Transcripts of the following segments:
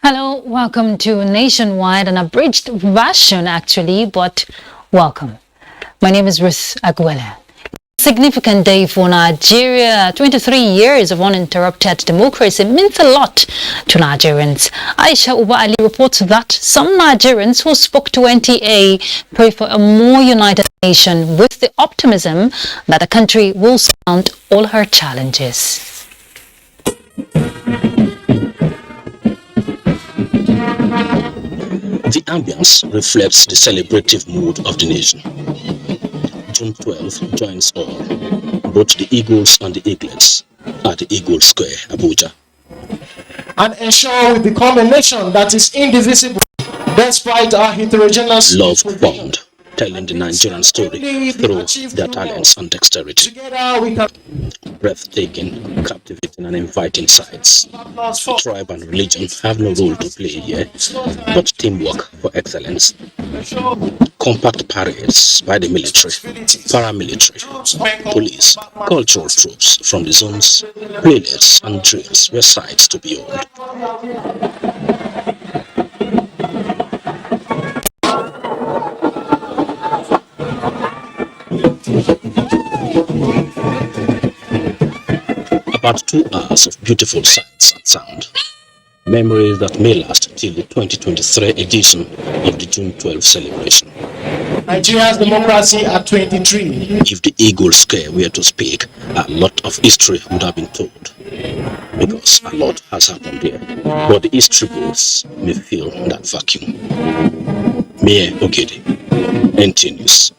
Hello, welcome to Nationwide, an abridged version actually, but welcome. My name is Ruth Aguela. Significant day for Nigeria. 23 years of uninterrupted democracy means a lot to Nigerians. Aisha Uba Ali reports that some Nigerians who spoke to NTA pray for a more united nation with the optimism that the country will surmount all her challenges. The ambience reflects the celebrative mood of the nation. June 12th joins all, both the Eagles and the Eaglets at the Eagle Square, Abuja. And ensure we become a nation that is indivisible despite our heterogeneous love bound, telling the Nigerian story through their talents and dexterity. Together we can Breathtaking, captivating and inviting sights. Tribe and religion have no role to play here, but teamwork for excellence. Compact parades by the military, paramilitary, police, cultural troops from the zones, playlists and drills were sights to behold. About 2 hours of beautiful sights and sound. Memories that may last till the 2023 edition of the June 12 celebration. Nigeria's democracy at 23. If the Eagle Square were to speak, a lot of history would have been told. Because a lot has happened here. But the history books may fill that vacuum. Mayor Ogede, NTA News.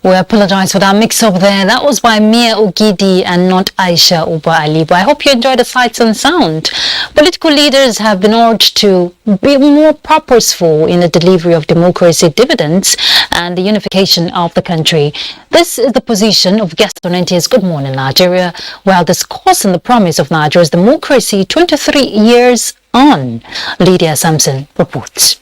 We apologize for that mix-up there. That was by Mia Ogidi and not Aisha Uba Ali. But I hope you enjoyed the sights and sound. Political leaders have been urged to be more purposeful in the delivery of democracy dividends and the unification of the country. This is the position of guests on NTA's Good Morning Nigeria, while discussing the promise of Nigeria's democracy 23 years on. Lydia Sampson reports.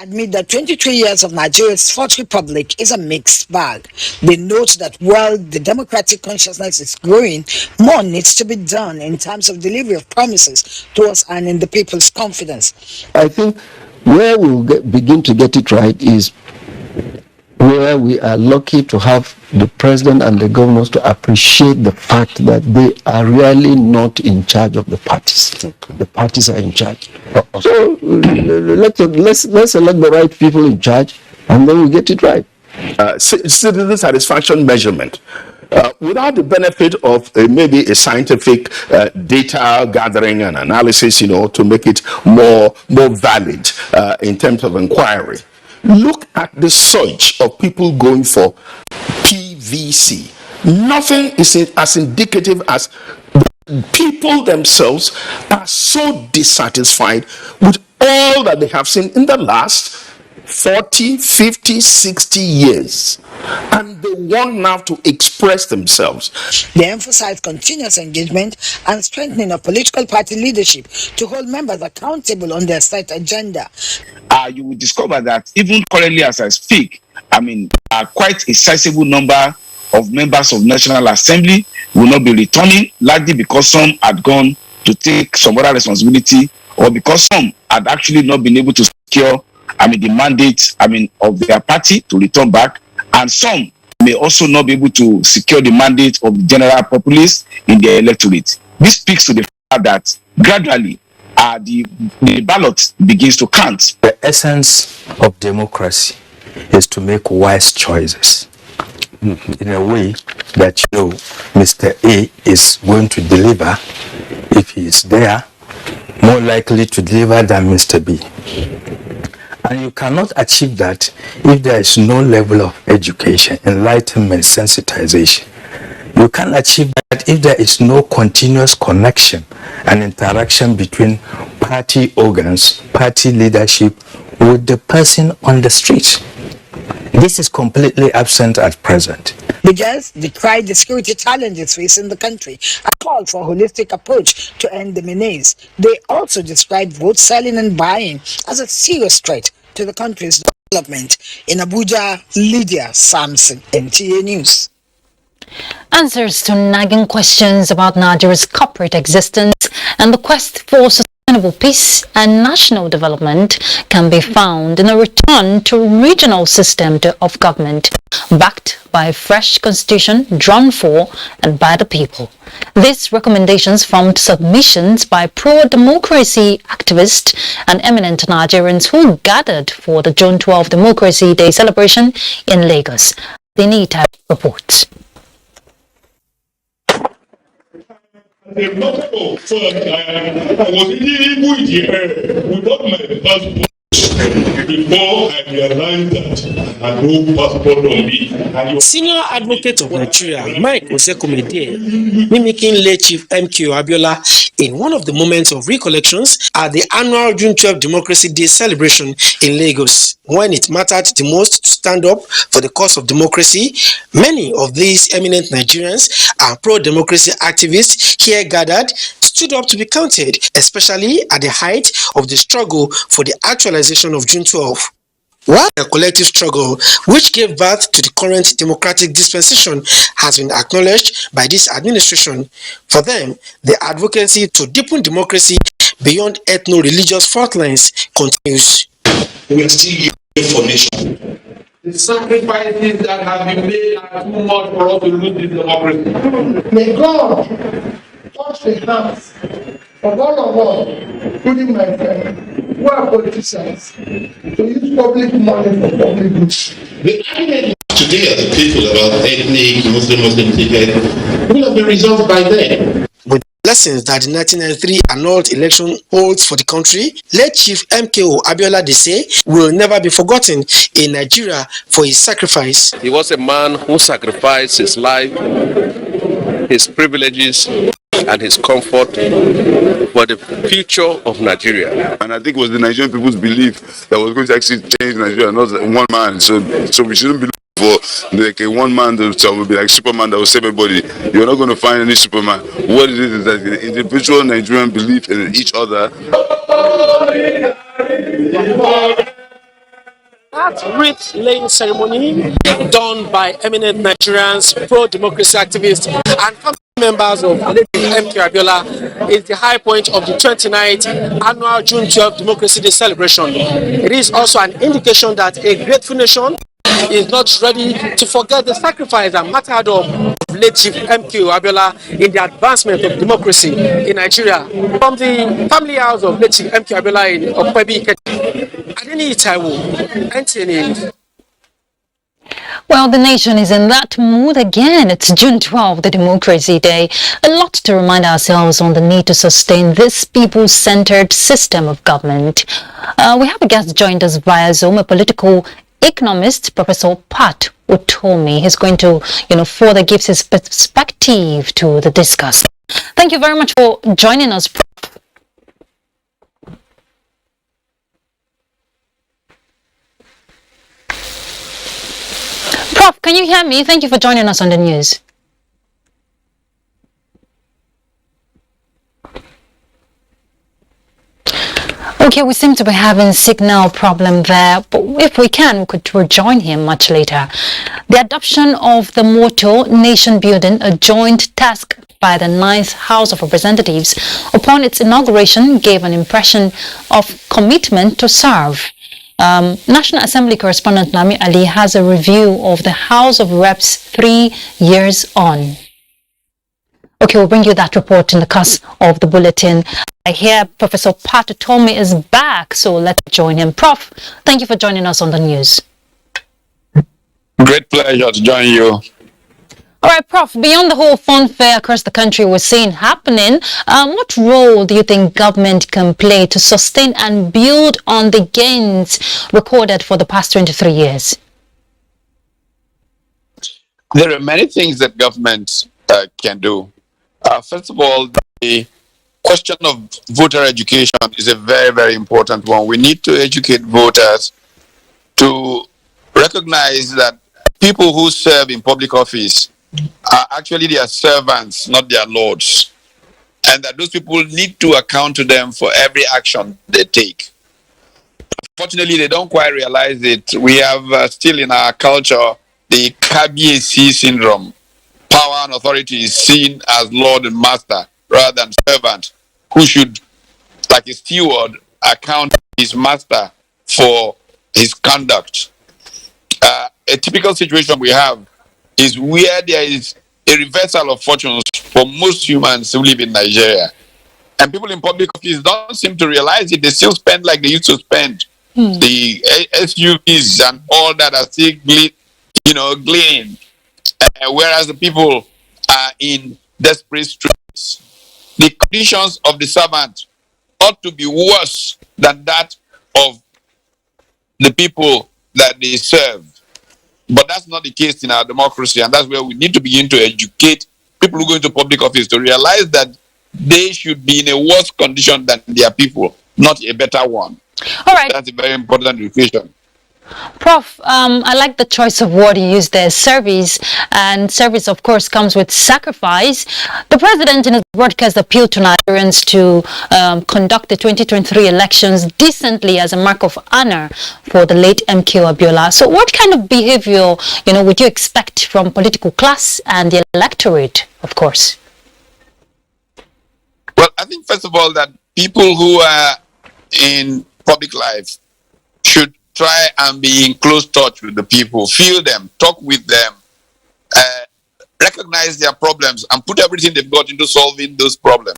Admit that 23 years of Nigeria's fourth republic is a mixed bag. They note that while the democratic consciousness is growing, more needs to be done in terms of delivery of promises towards earning the people's confidence. I think where we'll begin to get it right is where we are lucky to have the president and the governors to appreciate the fact that they are really not in charge of the parties. The parties are in charge. So let's elect the right people in charge, and then we get it right. Citizen satisfaction measurement. Without the benefit of maybe a scientific data gathering and analysis, to make it more valid in terms of inquiry. Look at the surge of people going for PVC. Nothing is as indicative as people themselves are so dissatisfied with all that they have seen in the last 40, 50, 60 years. And they want now to express themselves. They emphasize continuous engagement and strengthening of political party leadership to hold members accountable on their state agenda. You will discover that even currently as I speak, quite a sizable number of members of National Assembly will not be returning, largely because some had gone to take some other responsibility, or because some had actually not been able to secure the mandate of their party to return back, and some may also not be able to secure the mandate of the general populace in their electorate. This speaks to the fact that gradually the ballot begins to count. The essence of democracy is to make wise choices in a way that Mr. A is going to deliver if he is there, more likely to deliver than Mr. B. And you cannot achieve that if there is no level of education, enlightenment, sensitization. You can't achieve that if there is no continuous connection and interaction between party organs, party leadership with the person on the street. This is completely absent at present. Leaders decried the security challenges facing the country and called for a holistic approach to end the menace. They also described vote selling and buying as a serious threat to the country's development. In Abuja, Lydia Samson, NTA News. Answers to nagging questions about Nigeria's corporate existence and the quest for sustainable peace and national development can be found in a return to a regional system of government, backed by a fresh constitution drawn for and by the people. These recommendations formed submissions by pro-democracy activists and eminent Nigerians who gathered for the June 12 Democracy Day celebration in Lagos. The NTA reports. The notable for I was illegal in the air without my passport before I realized that I had no passport on me. Senior Advocate of Nigeria, Mike Osekomede, mimicking late Chief MK Abiola in one of the moments of recollections at the annual June 12 Democracy Day celebration in Lagos. When it mattered the most to stand up for the cause of democracy, many of these eminent Nigerians and pro-democracy activists here gathered stood up to be counted, especially at the height of the struggle for the actualization of June 12. While the collective struggle, which gave birth to the current democratic dispensation, has been acknowledged by this administration, for them, the advocacy to deepen democracy beyond ethno-religious fault lines continues. We are still here for nation. The sacrifices that have been made are too much for us to lose this democracy. May God touch the hands of all of us, including my friend, who are politicians, to use public money for public goods. The argument today of the people about ethnic, Muslim ticket will have been resolved by then. With lessons that the 1993 annulled election holds for the country, late Chief MKO Abiola, they say, will never be forgotten in Nigeria for his sacrifice. He was a man who sacrificed his life, his privileges, and his comfort for the future of Nigeria. And I think it was the Nigerian people's belief that was going to actually change Nigeria, not one man. So we shouldn't be looking for like a one man that will be like Superman that will save everybody. You're not going to find any Superman. What it is that the individual Nigerian belief in each other. That wreath-laying ceremony done by eminent Nigerians, pro-democracy activists, and family members of late MK Abiola is the high point of the 29th annual June 12 Democracy Day celebration. It is also an indication that a grateful nation is not ready to forget the sacrifice and martyrdom of late Chief MK Abiola in the advancement of democracy in Nigeria. From the family house of late Chief MK Abiola in Okpebi, Adeni Itaiwo, NTA News. Well, the nation is in that mood again. It's June 12, the Democracy Day. A lot to remind ourselves on the need to sustain this people-centered system of government. We have a guest joined us via Zoom, a political economist, Professor Pat Utomi. He's going to, further give his perspective to the discussion. Thank you very much for joining us. Prof, can you hear me? Thank you for joining us on the news. Okay, we seem to be having signal problem there, but if we can, we could rejoin him much later. The adoption of the motto Nation Building, a joint task by the 9th House of Representatives upon its inauguration, gave an impression of commitment to serve. National Assembly correspondent Nami Ali has a review of the House of Reps 3 years on. Okay, we'll bring you that report in the course of the bulletin. I hear Professor Pat Utomi is back, so let's join him. Prof, thank you for joining us on the news. Great pleasure to join you. All right, Prof, beyond the whole fun fair across the country we're seeing happening, what role do you think government can play to sustain and build on the gains recorded for the past 23 years? There are many things that government can do. First of all, the question of voter education is a very, very important one. We need to educate voters to recognize that people who serve in public office are actually their servants, not their lords. And that those people need to account to them for every action they take. Fortunately, they don't quite realize it. We have still in our culture the KBAC syndrome. Power and authority is seen as Lord and Master rather than servant, who should, like a steward, account to his master for his conduct. A typical situation we have is where there is a reversal of fortunes for most humans who live in Nigeria. And people in public office don't seem to realize it. They still spend like they used to spend. The SUVs and all that are still gleam. Whereas the people are in desperate straits. The conditions of the servant ought to be worse than that of the people that they serve. But that's not the case in our democracy, and that's where we need to begin to educate people who go into public office to realize that they should be in a worse condition than their people, not a better one. All right. That's a very important education. Prof, I like the choice of word you used there, service. And service, of course, comes with sacrifice. The president in his broadcast appealed to Nigerians to conduct the 2023 elections decently as a mark of honor for the late MK Abiola. So what kind of behavior, would you expect from political class and the electorate, of course? Well, I think, first of all, that people who are in public life should try and be in close touch with the people, feel them, talk with them, recognize their problems, and put everything they've got into solving those problems,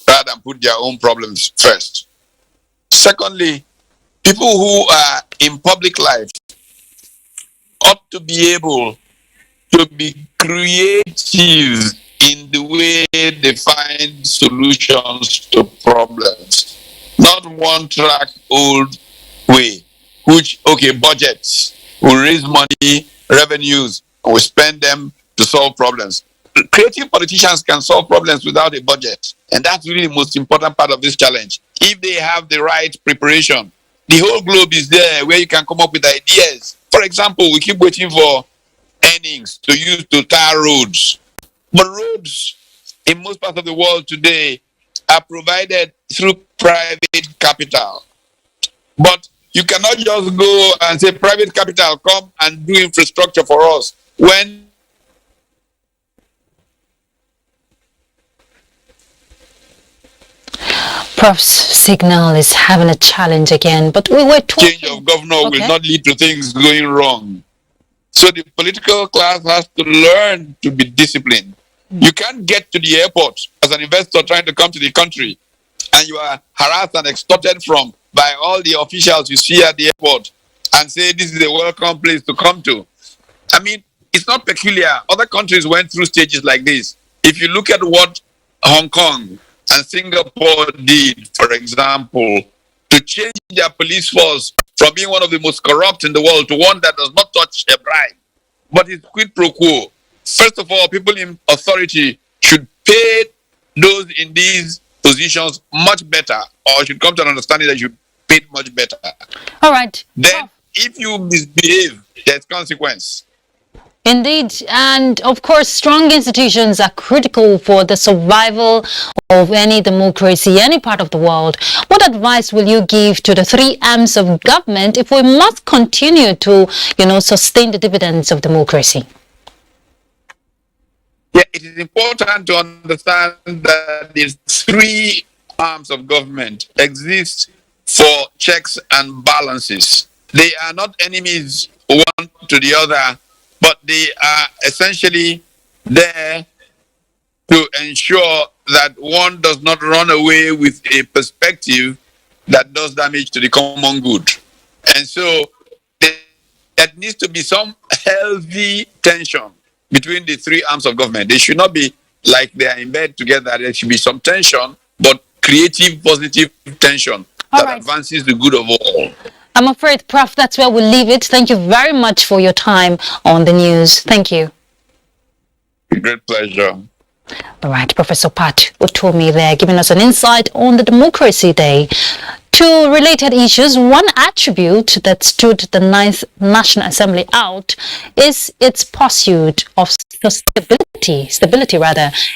rather than put their own problems first. Secondly, people who are in public life ought to be able to be creative in the way they find solutions to problems, not one track old way. Budgets. We raise money, revenues, and we spend them to solve problems. Creative politicians can solve problems without a budget. And that's really the most important part of this challenge. If they have the right preparation, the whole globe is there where you can come up with ideas. For example, we keep waiting for earnings to use to tar roads. But roads in most parts of the world today are provided through private capital. But you cannot just go and say private capital come and do infrastructure for us when Prof's signal is having a challenge again, but we were talking. Change of governor will not lead to things going wrong. So the political class has to learn to be disciplined. You can't get to the airport as an investor trying to come to the country and you are harassed and extorted from by all the officials you see at the airport and say this is a welcome place to come to. I mean, it's not peculiar. Other countries went through stages like this. If you look at what Hong Kong and Singapore did, for example, to change their police force from being one of the most corrupt in the world to one that does not touch a bribe, but it's quid pro quo. First of all, people in authority should pay those in these positions much better, or should come to an understanding that you paid much better. All right. Then, if you misbehave, there's consequence. Indeed, and of course, strong institutions are critical for the survival of any democracy, any part of the world. What advice will you give to the three arms of government if we must continue to, sustain the dividends of democracy? Yeah, it is important to understand that these three arms of government exist for checks and balances. They are not enemies one to the other, but they are essentially there to ensure that one does not run away with a perspective that does damage to the common good. And so there needs to be some healthy tension between the three arms of government. They should not be like they are in bed together. There should be some tension, but creative, positive tension that advances the good of all. I'm afraid, Prof, that's where we'll leave it. Thank you very much for your time on the news. Thank you. Great pleasure. All right, Professor Pat Otomi there giving us an insight on the Democracy Day. To related issues, one attribute that stood the 9th National Assembly out is its pursuit of stability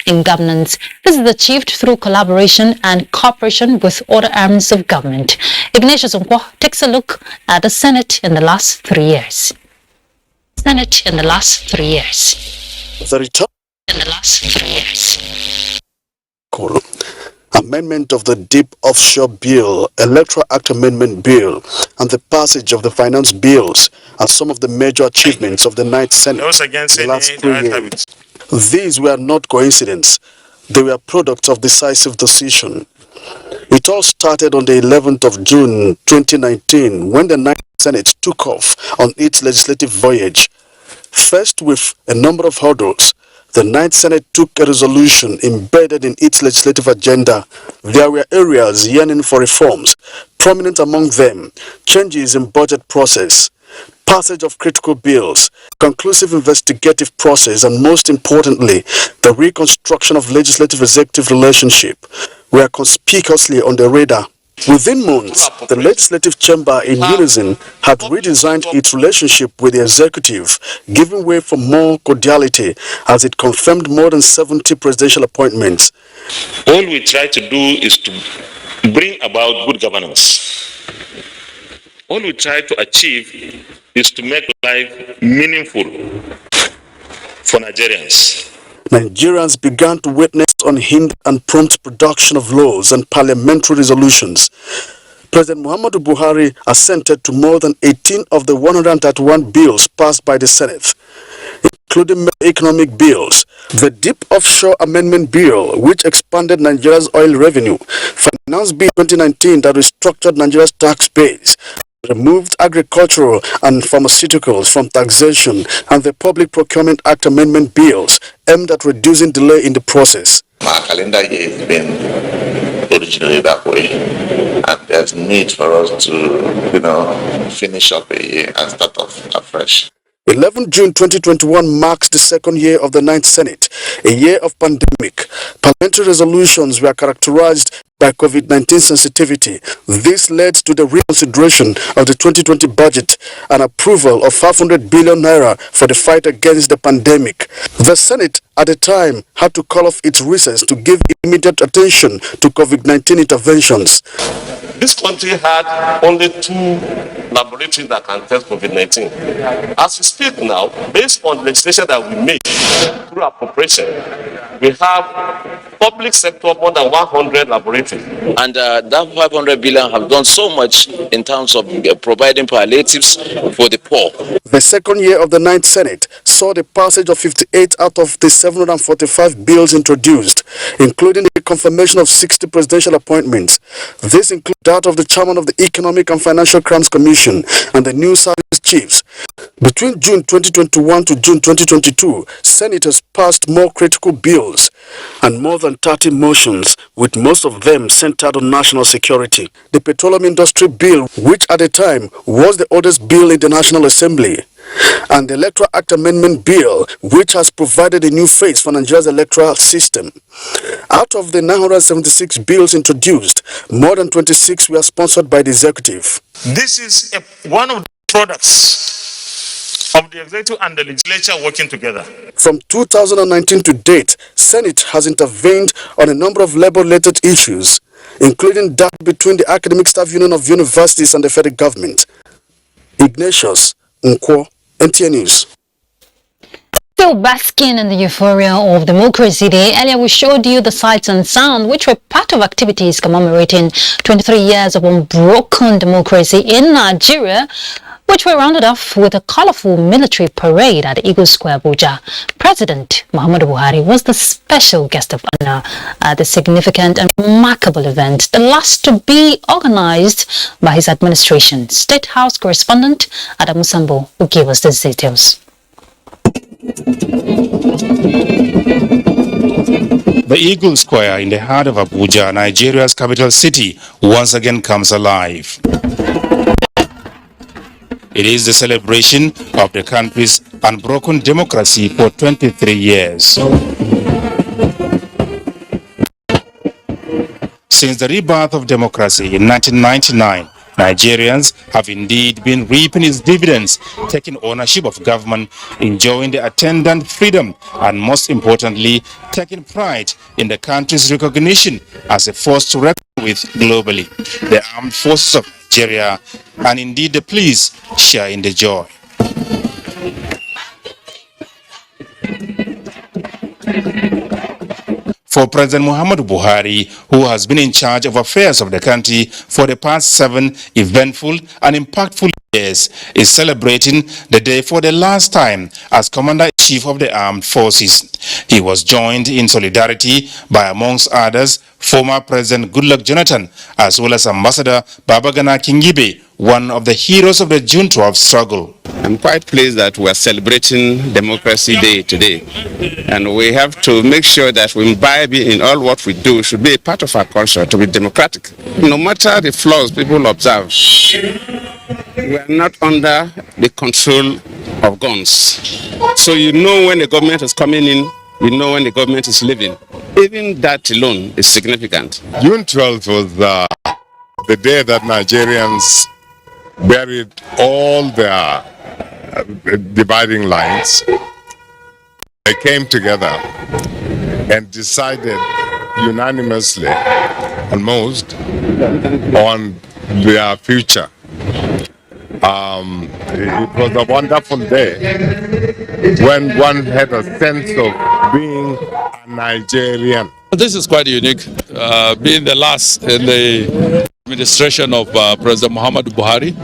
in governance. This is achieved through collaboration and cooperation with other arms of government. Ignatius Nkwo takes a look at the Senate in the last 3 years. The return in the last 3 years. Amendment of the Deep Offshore Bill, Electoral Act Amendment Bill, and the passage of the finance bills are some of the major achievements of the 9th Senate in the last 3 years. These were not coincidence. They were products of decisive decision. It all started on the 11th of June 2019 when the 9th Senate took off on its legislative voyage. First, with a number of hurdles, the 9th Senate took a resolution embedded in its legislative agenda. There were areas yearning for reforms, prominent among them, changes in budget process, passage of critical bills, conclusive investigative process, and most importantly, the reconstruction of legislative-executive relationship were conspicuously on the radar. Within months, the legislative chamber in unison had redesigned its relationship with the executive, giving way for more cordiality as it confirmed more than 70 presidential appointments. All we try to do is to bring about good governance. All we try to achieve is to make life meaningful for Nigerians. Nigerians began to witness unhindered and prompt production of laws and parliamentary resolutions. President Muhammadu Buhari assented to more than 18 of the 131 bills passed by the Senate, including economic bills. The Deep Offshore Amendment Bill, which expanded Nigeria's oil revenue, Finance Bill 2019 that restructured Nigeria's tax base, removed agricultural and pharmaceuticals from taxation, and the Public Procurement Act Amendment bills aimed at reducing delay in the process. Our calendar year has been originally that way, and there's need for us to, finish up a year and start off afresh. 11 June 2021 marks the second year of the 9th Senate, a year of pandemic. Parliamentary resolutions were characterized by COVID-19 sensitivity. This led to the reconsideration of the 2020 budget and approval of 500 billion naira for the fight against the pandemic. The Senate at the time had to call off its recess to give immediate attention to COVID-19 interventions. This country had only 2 laboratories that can test COVID-19. As we speak now, based on legislation that we made through appropriation, we have public sector more than 100 laboratories. And that 500 billion have done so much in terms of providing palliatives for the poor. The second year of the 9th Senate saw the passage of 58 out of the 745 bills introduced, including the confirmation of 60 presidential appointments. This includes that of the chairman of the Economic and Financial Crimes Commission and the new service chiefs. Between June 2021 to June 2022, senators passed more critical bills and more than 30 motions, with most of them centered on national security. The Petroleum Industry Bill, which at the time was the oldest bill in the National Assembly, and the Electoral Act Amendment Bill, which has provided a new face for Nigeria's electoral system. Out of the 976 bills introduced, more than 26 were sponsored by the executive. This is one of the products of the executive and the legislature working together. From 2019 to date, Senate has intervened on a number of labor-related issues, including that between the Academic Staff Union of Universities and the federal government. Ignatius Nkwo, NTA News. Still basking in the euphoria of Democracy Day, earlier we showed you the sights and sound which were part of activities commemorating 23 years of unbroken democracy in Nigeria, which were rounded off with a colorful military parade at Eagle Square, Abuja. President Muhammadu Buhari was the special guest of honor at the significant and remarkable event, the last to be organized by his administration. State House correspondent Adamu Sambo will give us the details. The Eagle Square in the heart of Abuja, Nigeria's capital city, once again comes alive. It is the celebration of the country's unbroken democracy for 23 years. Since the rebirth of democracy in 1999, Nigerians have indeed been reaping its dividends, taking ownership of government, enjoying the attendant freedom, and most importantly, taking pride in the country's recognition as a force to reckon with globally. The armed forces of Nigeria and indeed the police share in the joy. For President Muhammadu Buhari, who has been in charge of affairs of the country for the past 7 eventful and impactful years, is celebrating the day for the last time as Commander-in-Chief of the Armed Forces. He was joined in solidarity by, amongst others, former President Goodluck Jonathan, as well as Ambassador Babagana Kingibe, one of the heroes of the June 12 struggle. I'm quite pleased that we are celebrating Democracy Day today, and we have to make sure that we imbibe in all what we do should be a part of our culture to be democratic. No matter the flaws people observe, we are not under the control of guns. So you know when the government is coming in, you know when the government is leaving. Even that alone is significant. June 12th was the day that Nigerians buried all their dividing lines. They came together and decided unanimously, almost, on their future. It was a wonderful day when one had a sense of being a Nigerian. This is quite unique, being the last in the administration of President Muhammadu Buhari.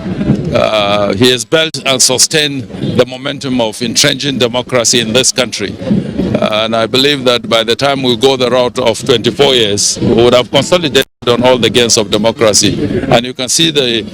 He has built and sustained the momentum of entrenching democracy in this country. And I believe that by the time we go the route of 24 years, we would have consolidated on all the gains of democracy. And you can see the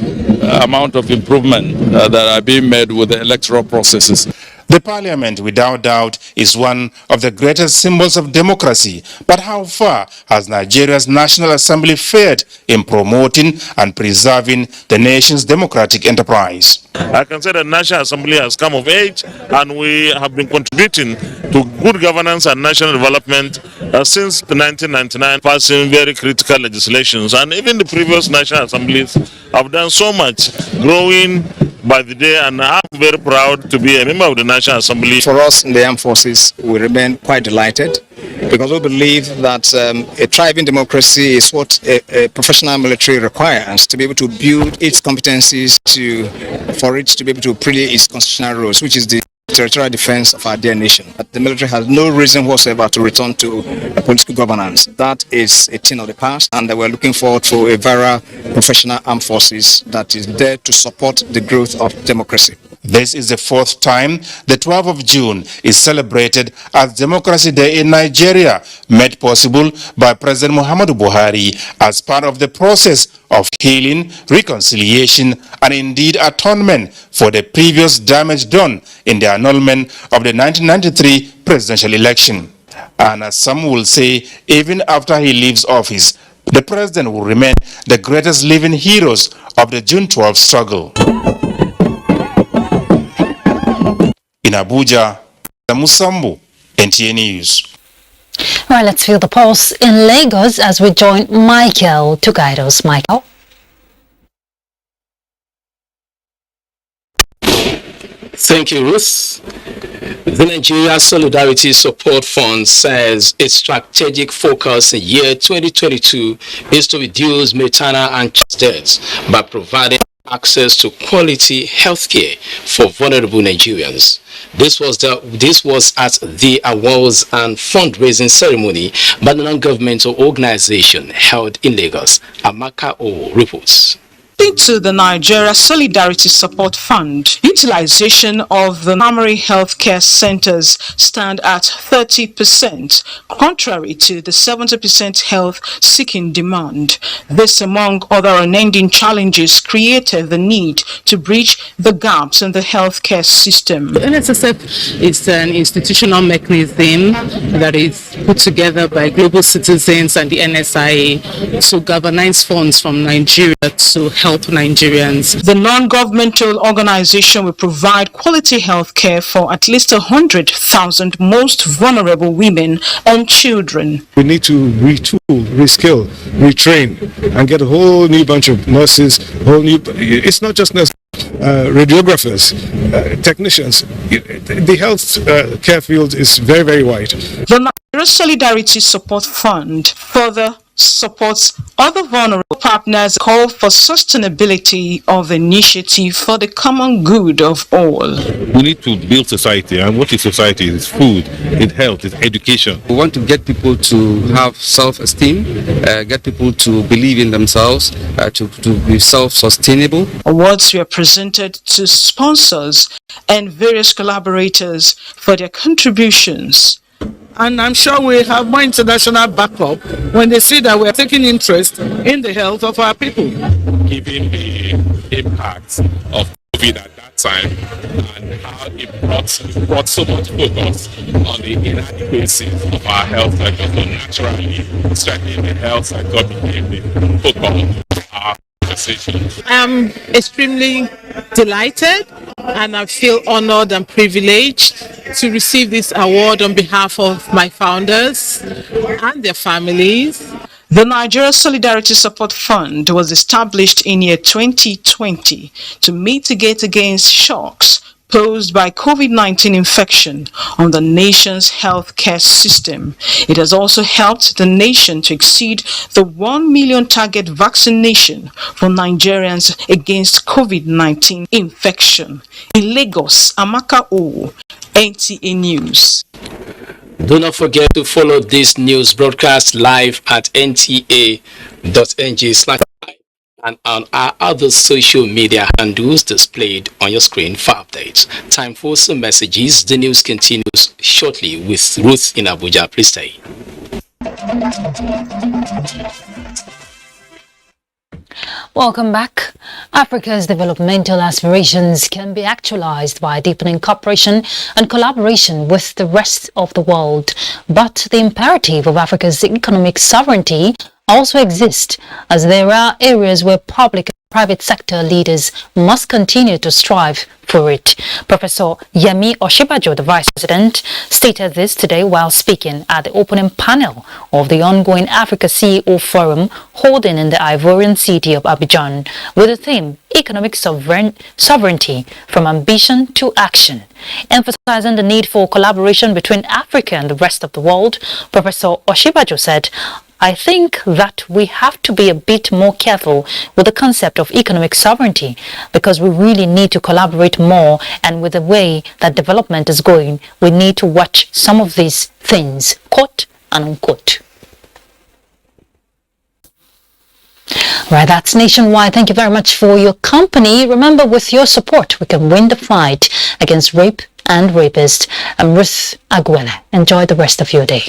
amount of improvement that are being made with the electoral processes. The parliament, without doubt, is one of the greatest symbols of democracy. But how far has Nigeria's National Assembly fared in promoting and preserving the nation's democratic enterprise? I can say the National Assembly has come of age, and we have been contributing to good governance and national development since the 1999, passing very critical legislations. And even the previous National Assemblies have done so much, growing by the day, and I'm very proud to be a member of the National Assembly. For us in the armed forces, we remain quite delighted because we believe that a thriving democracy is what a professional military requires to be able to build its competencies for it to be able to play its constitutional roles, which is the territorial defense of our dear nation. But the military has no reason whatsoever to return to political governance. That is a thing of the past, and we're looking forward to a very professional armed forces that is there to support the growth of democracy. This is the fourth time the 12th of June is celebrated as Democracy Day in Nigeria, made possible by President Muhammadu Buhari as part of the process of healing, reconciliation, and indeed atonement for the previous damage done in the annulment of the 1993 presidential election. And as some will say, even after he leaves office, the president will remain the greatest living heroes of the June 12 struggle. In Abuja, Musambu, NTA News. All right, let's feel the pulse in Lagos as we join Michael to guide us. Michael. Thank you, Ruth. The Nigeria Solidarity Support Fund says its strategic focus in year 2022 is to reduce maternal and child deaths by providing access to quality healthcare for vulnerable Nigerians. This was at the awards and fundraising ceremony by the non-governmental organization held in Lagos. Amaka O reports. According to the Nigeria Solidarity Support Fund, utilization of the primary healthcare centers stand at 30%, contrary to the 70% health-seeking demand. This, among other unending challenges, created the need to bridge the gaps in the healthcare system. The NSSF is an institutional mechanism that is put together by global citizens and the NSIA to galvanize funds from Nigeria to help Nigerians. The non-governmental organization will provide quality health care for at least 100,000 most vulnerable women and children. We need to retool, reskill, retrain, and get a whole new bunch of nurses, it's not just nurses, radiographers, technicians. The health care field is very, very wide. The Nigeria Solidarity Support Fund further supports other vulnerable partners, call for sustainability of the initiative for the common good of all. We need to build society, and what is society? It's food, it's health, it's education. We want to get people to have self-esteem, get people to believe in themselves, to be self-sustainable. Awards were presented to sponsors and various collaborators for their contributions. And I'm sure we have more international backup when they see that we're taking interest in the health of our people. Given the impact of COVID at that time and how it brought so much focus on the inadequacies of our health sector, so naturally strengthening the health sector became the focus of our conversation. I'm extremely delighted and I feel honored and privileged to receive this award on behalf of my founders and their families. The Nigeria Solidarity Support Fund was established in year 2020 to mitigate against shocks posed by COVID-19 infection on the nation's healthcare system. It has also helped the nation to exceed the 1 million target vaccination for Nigerians against COVID-19 infection. In Lagos, Amaka O, NTA News. Do not forget to follow this news broadcast live at nta.ng/live and on our other social media handles displayed on your screen for updates. Time for some messages. The news continues shortly with Ruth in Abuja. Please stay. Welcome back. Africa's developmental aspirations can be actualized by deepening cooperation and collaboration with the rest of the world. But the imperative of Africa's economic sovereignty also exists, as there are areas where public and private sector leaders must continue to strive for it. Professor Yemi Osinbajo, the Vice President, stated this today while speaking at the opening panel of the ongoing Africa CEO Forum holding in the Ivorian city of Abidjan, with the theme Economic Sovereignty from Ambition to Action. Emphasizing the need for collaboration between Africa and the rest of the world, Professor Osinbajo said, I think that we have to be a bit more careful with the concept of economic sovereignty because we really need to collaborate more, and with the way that development is going, we need to watch some of these things, quote and unquote. Right, that's Nationwide. Thank you very much for your company. Remember, with your support, we can win the fight against rape and rapists. I'm Ruth Aguela. Enjoy the rest of your day.